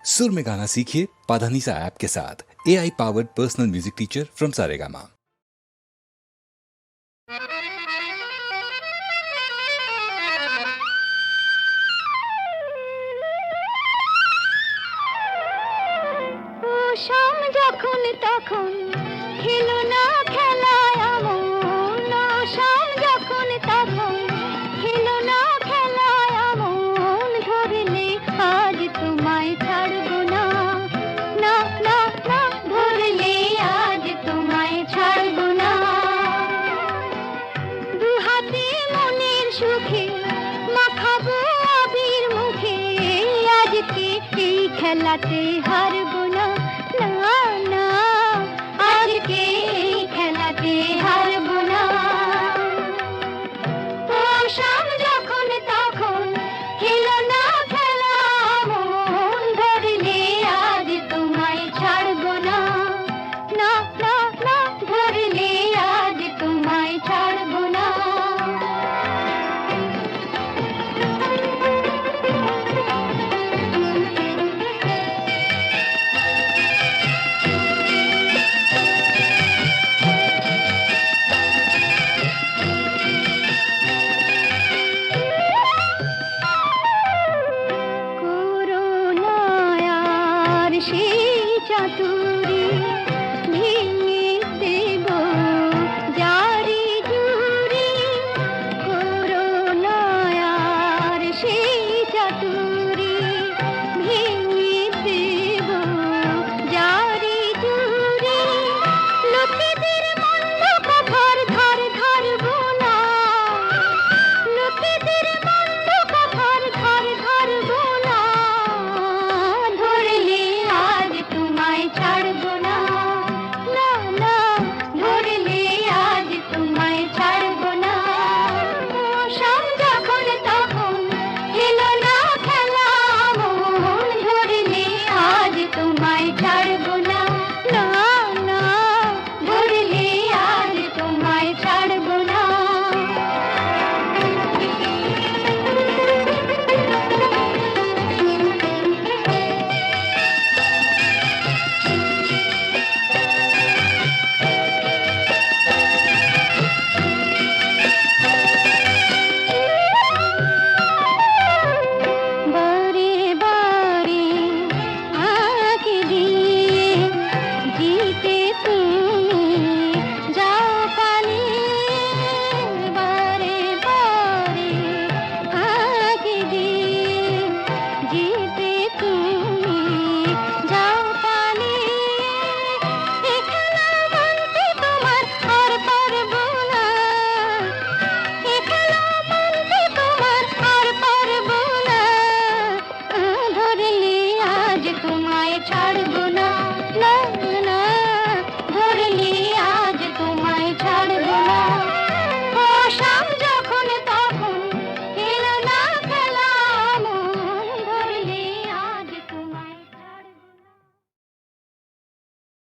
सुर में गाना सीखिए पाधानीसा ऐप के साथ। AI powered personal music teacher from Saregama. শাম যখন তখন খেলো না খেলায় আমন, শাম যখন তখন খেলো না খেলায় আমন, ধরলে আজ তোমায় ছাড়বো না, না না না, ধরলে আজ তোমায় ছাড়বো না। দু হাতে মনের সুখে মাখাবো আবির মুখে, আজকে এই খেলাতে হারবো না, না না, আজকে এই খেলাতে হারবো না। ও শাম যখন তখন খেলো না খেলা আমন, ধরলে আজ তোমায় ছাড়বো না, না না না, ধরলে আজ তোমায় ছাড়বো না। করুণায়ার সেই চাতুরী ভেঙে দেব জারি জুড়ি, করুণায়ার সেই চাতুরী ভেঙে দেব জারি জুড়ি, লোকেদের মন্দ কথার ধার ধারবো না, লোকেদের মন্দ কথার ধার ধারবো না, ধরলে আজ তোমায় ছাড়বো না, না না, ধরলে আজ তোমায় ছাড়বো না। ও শাম যখন তখন খেলো না খেলা আমন, ধরলে আজ তোমায় ছাড়বো না, না না, ধরলে আজ তোমায় ছাড়বো না। বারে বারে আঁকি দিয়ে জিতে তুমি যাও পালিয়ে, বারে বারে আঁকি দিয়ে জিতে তুমি যাও পালিয়ে, এ খেলা মানতে তোমার আর পারবো না, এ খেলা মানতে তোমার আর পারবো না, ধরলে আজ তোমায় ছাড়বো